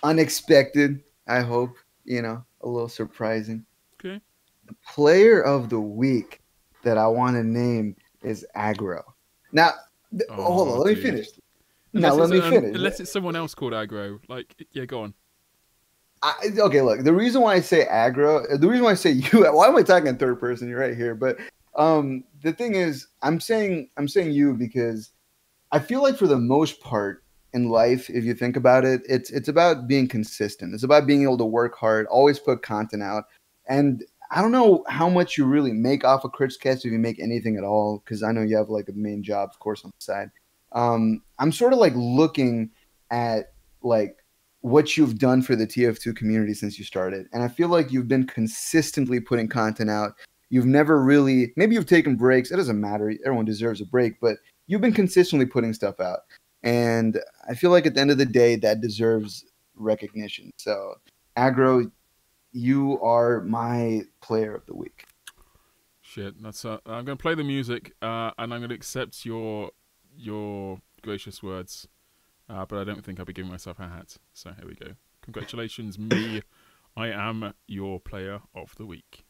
unexpected. I hope, you know, a little surprising. Okay. The Player of the Week that I want to name is Aggro. Now, hold on. Let me finish. Unless it's someone else called Aggro. Like, yeah, go on. Okay, look. The reason why I say Aggro, the reason why I say you. Why am I talking in third person? You're right here, but the thing is, I'm saying you because I feel like for the most part in life, if you think about it, it's about being consistent. It's about being able to work hard, always put content out, and I don't know how much you really make off of KritzKast, if you make anything at all, because I know you have like a main job, of course, on the side. I'm sort of like looking at like what you've done for the TF2 community since you started, and I feel like you've been consistently putting content out. You've never really, maybe you've taken breaks. It doesn't matter. Everyone deserves a break, but you've been consistently putting stuff out, and I feel like at the end of the day, that deserves recognition. So, Aggro, you are my player of the week. Shit, that's I'm gonna play the music, and I'm gonna accept your gracious words, but I don't think I'll be giving myself a hat. So here we go. Congratulations, me. I am your player of the week.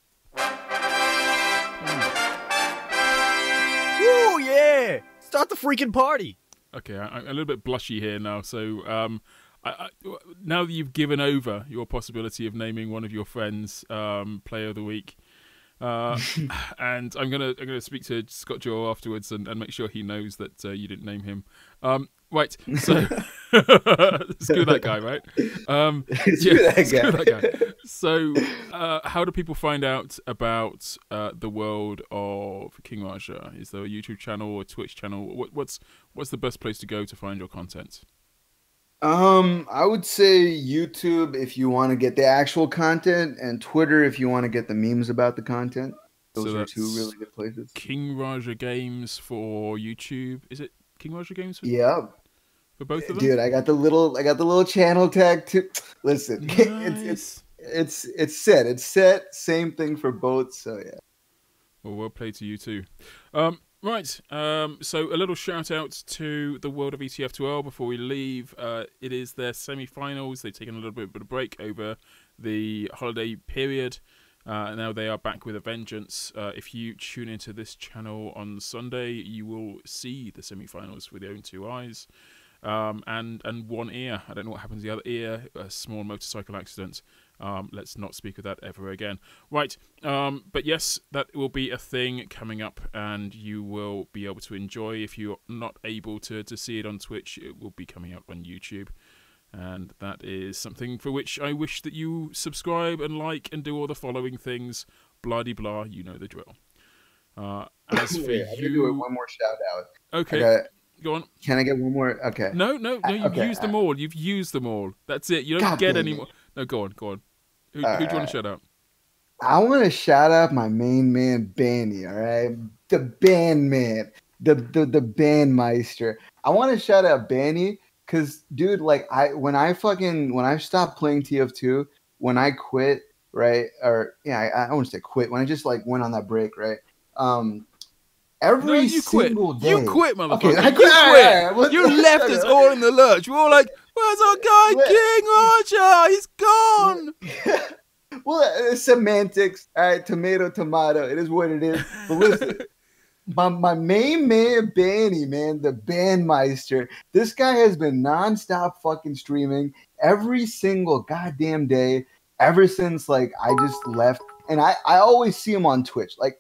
Woo, yeah! Start the freaking party! Okay, I'm a little bit blushy here now. So now that you've given over your possibility of naming one of your friends player of the week, and I'm gonna speak to Scott Joe afterwards and make sure he knows that you didn't name him. Right, so screw that guy, right? Screw that guy. So, how do people find out about the world of King Raja? Is there a YouTube channel or a Twitch channel? What's the best place to go to find your content? I would say YouTube if you want to get the actual content, and Twitter if you want to get the memes about the content. Those are two really good places. King Raja Games for YouTube. Is it King Raja Games? For both of them, dude. I got the little channel tag too. Listen, nice. it's set. It's set. Same thing for both. So yeah. Well played to you too. Right, so a little shout out to the world of ETF2L before we leave. It is their semi-finals. They've taken a little bit of a break over the holiday period. Now they are back with a vengeance. If you tune into this channel on Sunday, you will see the semi-finals with your own two eyes and one ear. I don't know what happens to the other ear. A small motorcycle accident. Let's not speak of that ever again. Right, but yes, that will be a thing coming up, and you will be able to enjoy. If you're not able to see it on Twitch, it will be coming up on YouTube. And that is something for which I wish that you subscribe and like and do all the following things. Blah-de-blah, you know the drill. As for I'm gonna do one more shout out. Okay, go on. Can I get one more? Okay. No, you've used them all. You've used them all. That's it. You don't get any more. No, go on. Who do you want to shout out? I want to shout out my main man, Banny, all right? The band man, the bandmeister. I want to shout out Banny because, dude, like, when I stopped playing TF2, when I quit, right? Or, yeah, I don't want to say quit. When I just, like, went on that break, right? Every single day. You quit, motherfucker. Okay, I quit. Right. You left us all in the lurch. We're all like, where's our guy, King Raja? He's gone. Well, semantics. All right, tomato. It is what it is. But listen, my main man, Banny, man, the bandmeister. This guy has been nonstop fucking streaming every single goddamn day ever since, like, I just left. And I always see him on Twitch. Like,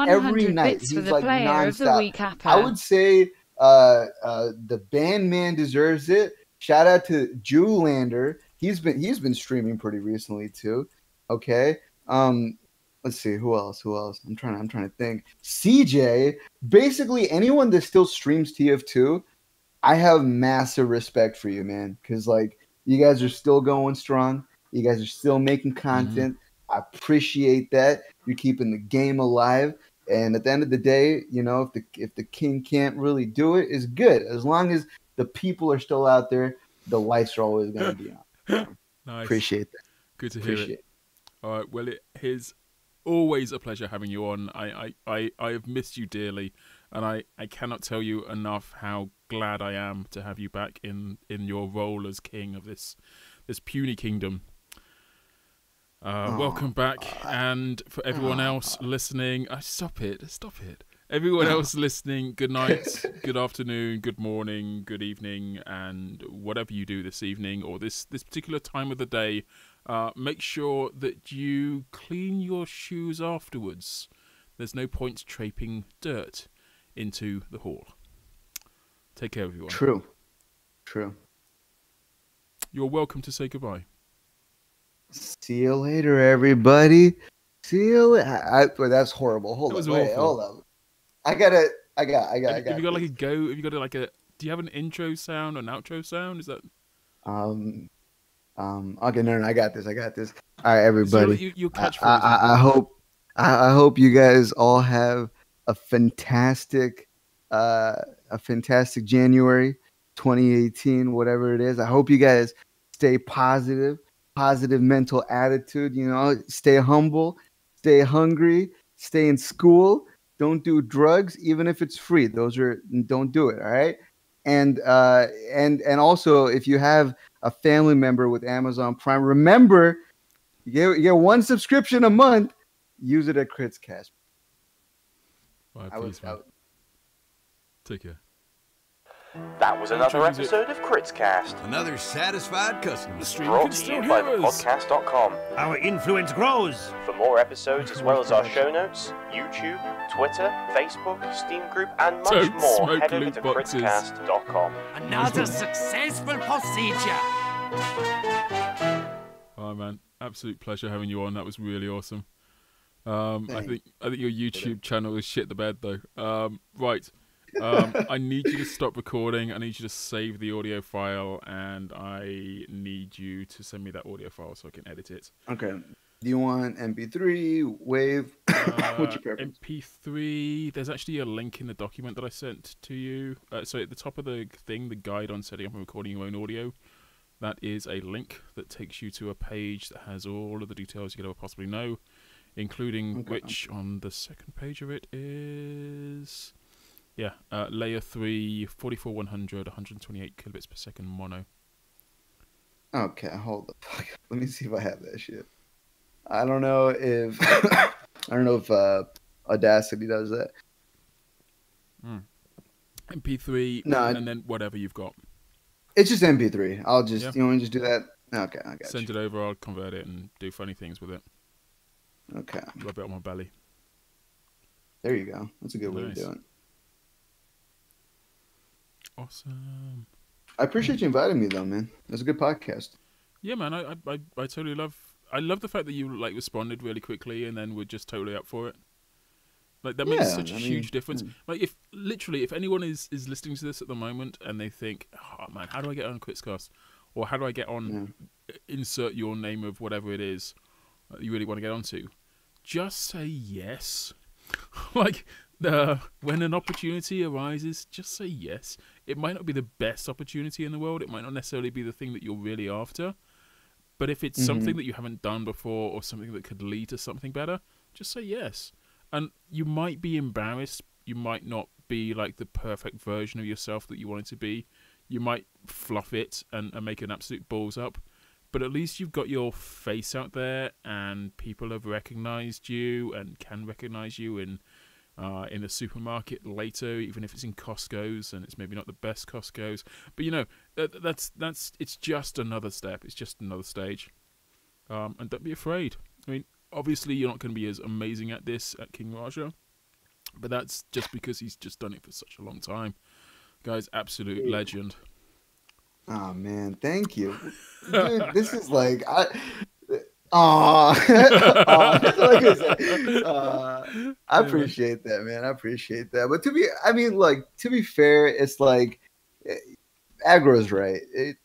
every night he's like nonstop. I would say the band man deserves it. Shout out to Jewlander. He's been streaming pretty recently too. Okay. Let's see who else. I'm trying to think. CJ. Basically anyone that still streams TF2, I have massive respect for you, man. Because, like, you guys are still going strong. You guys are still making content. I appreciate that. You're keeping the game alive. And at the end of the day, you know, if the king can't really do it, it's good. As long as the people are still out there, the lights are always going to be on. Nice. Appreciate that. Good to hear it. All right. Well, it is always a pleasure having you on. I have missed you dearly, and I cannot tell you enough how glad I am to have you back in your role as king of this puny kingdom. Welcome back, and for everyone else listening, stop it. Everyone else listening, good night, good afternoon, good morning, good evening, and whatever you do this evening or this particular time of the day, make sure that you clean your shoes afterwards. There's no point traipsing dirt into the hall. Take care, everyone. True. You're welcome to say goodbye. See you later, everybody. Wait, that's horrible. Hold That on. was Wait, awful. hold on. I got. Have you got like this. a go? Have you got like a? Do you have an intro sound or an outro sound? Is that? Okay, no, I got this. I got this. All right, So everybody. your I, catchphrase. I, I hope, I hope you guys all have a fantastic January 2018, whatever it is. I hope you guys stay positive mental attitude. You know, stay humble, stay hungry, stay in school. Don't do drugs, even if it's free. Don't do it. All right. And also, if you have a family member with Amazon Prime, remember you get one subscription a month. Use it at KritzKast. All right, peace, man. Take care. That was another episode of KritzKast. Another satisfied customer. Brought to you by thepodcast.com. Our influence grows. For more episodes as well as our show notes, YouTube, Twitter, Facebook, Steam group, and much Don't more, smoke head over loot to boxes. KritzKast.com. Another successful procedure. Oh man, absolute pleasure having you on. That was really awesome. I think your YouTube channel is shit the bed though. Right. I need you to stop recording. I need you to save the audio file, and I need you to send me that audio file so I can edit it. Okay. Do you want MP3, Wave? What's your preference? MP3. There's actually a link in the document that I sent to you. So at the top of the thing, the guide on setting up and recording your own audio, that is a link that takes you to a page that has all of the details you could ever possibly know, including which on the second page of it is... Yeah, layer 3, 44-100, 128 kilobits per second mono. Okay, hold up. Let me see if I have that shit. I don't know if Audacity does that. MP3, no, and then whatever you've got. It's just MP3. I'll just you want me to just do that? Okay, I got Send it over. I'll convert it and do funny things with it. Okay. Rub it on my belly. There you go. That's a good way to do it. Awesome. I appreciate you inviting me though, man. It's a good podcast. Yeah, man. I totally love. I love the fact that you like responded really quickly and then were just totally up for it. Like that makes such a huge difference. Like if anyone is listening to this at the moment and they think, oh man, how do I get on KritzKast, or how do I get on? Insert your name of whatever it is that you really want to get onto. Just say yes. Like. When an opportunity arises, just say yes. It might not be the best opportunity in the world. It might not necessarily be the thing that you're really after. But if it's something that you haven't done before or something that could lead to something better, just say yes. And you might be embarrassed. You might not be like the perfect version of yourself that you wanted to be. You might fluff it and make an absolute balls up. But at least you've got your face out there and people have recognized you and can recognize you in the supermarket later, even if it's in Costco's and it's maybe not the best Costco's. But you know, that's it's just another step. It's just another stage. And don't be afraid. I mean, obviously you're not going to be as amazing at this at King Raja, but that's just because he's just done it for such a long time. Guy's absolute legend. Oh man, thank you, dude. This is like I appreciate that, man. I appreciate that. But to be fair, it's like Agro's right.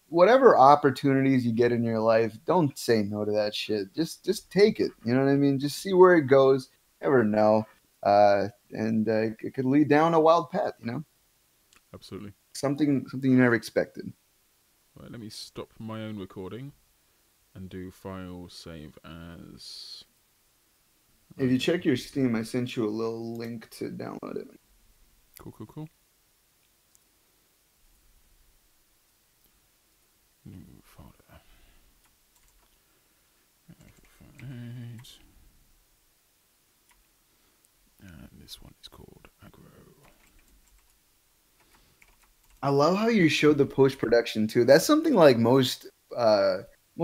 Whatever opportunities you get in your life, don't say no to that shit. Just take it. You know what I mean? Just see where it goes. Never know. And it could lead down a wild path, you know? Absolutely. Something you never expected. Right, let me stop my own recording and do file save as. If you check your Steam, I sent you a little link to download it. Cool. New folder. And this one is called Agro. I love how you showed the post-production too. That's something like most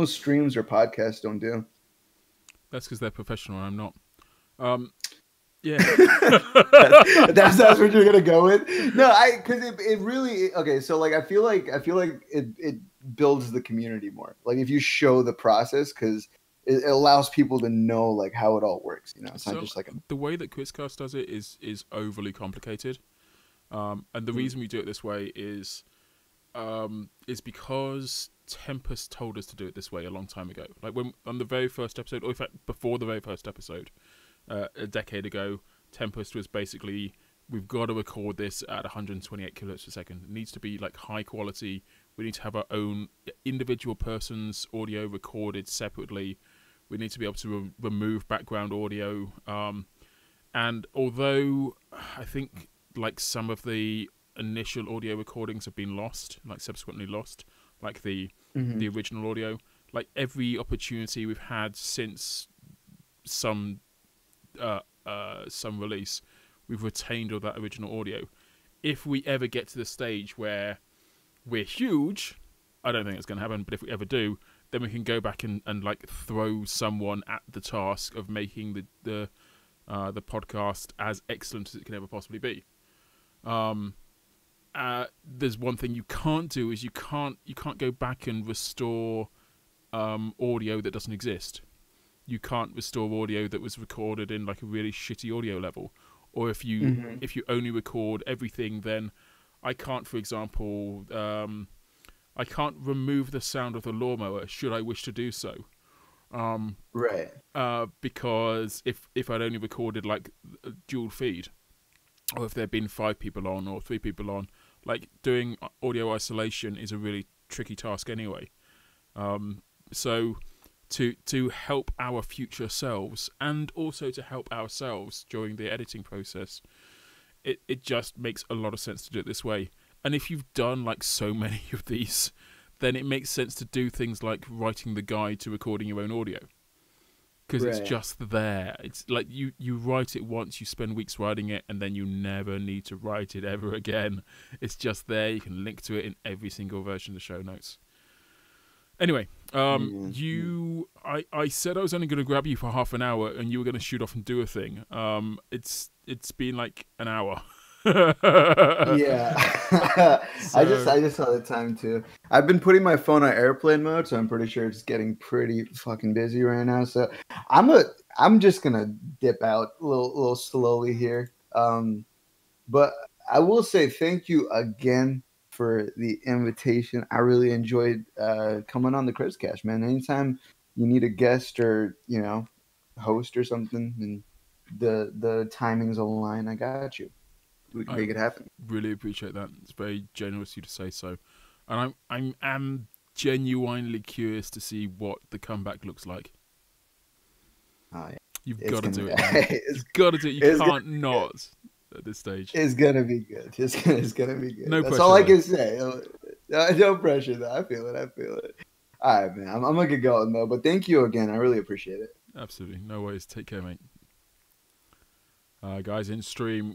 streams or podcasts don't do. That's because they're professional and I'm not. Yeah. that's what you're gonna go with. No, because it really okay. So like I feel like it builds the community more. Like if you show the process, because it allows people to know like how it all works. You know, it's not just like the way that KritzKast does it is overly complicated, and the reason we do it this way is because Tempest told us to do it this way a long time ago. Like when on the very first episode, or in fact before the very first episode, a decade ago, Tempest was basically, we've got to record this at 128 kilohertz per second. It needs to be like high quality. We need to have our own individual person's audio recorded separately. We need to be able to remove background audio. And although I think like some of the initial audio recordings have been lost, like subsequently lost, like the original audio, like every opportunity we've had since some release, we've retained all that original audio. If we ever get to the stage where we're huge, I don't think it's going to happen, but if we ever do, then we can go back and like throw someone at the task of making the podcast as excellent as it can ever possibly be. There's one thing you can't do is you can't go back and restore audio that doesn't exist. You can't restore audio that was recorded in like a really shitty audio level. Or if you only record everything, then I can't, for example, I can't remove the sound of the lawnmower should I wish to do so. right. Because if I'd only recorded like a dual feed, or if there'd been 5 people on or 3 people on, like doing audio isolation is a really tricky task anyway. So to help our future selves and also to help ourselves during the editing process, it just makes a lot of sense to do it this way. And if you've done like so many of these, then it makes sense to do things like writing the guide to recording your own audio. Because it's just there. It's like you write it once, you spend weeks writing it, and then you never need to write it ever again. It's just there. You can link to it in every single version of the show notes. Anyway, I said I was only going to grab you for half an hour, and you were going to shoot off and do a thing. It's been like an hour. Yeah. I just saw the time too. I've been putting my phone on airplane mode, so I'm pretty sure it's getting pretty fucking busy right now. So I'm just gonna dip out a little slowly here. But I will say thank you again for the invitation. I really enjoyed coming on the KritzKast, man. Anytime you need a guest or host or something, and the timings align, I got you. We can make it happen. Really appreciate that. It's very generous of you to say so. And I'm genuinely curious to see what the comeback looks like. Oh, yeah. You've got to do it. You've got to do it. You can't not at this stage. It's gonna be good. It's gonna be good. No That's pressure, all I though. can say. No pressure though. I feel it. All right, man. I'm gonna get going though. But thank you again. I really appreciate it. Absolutely. No worries. Take care, mate. Guys, in stream,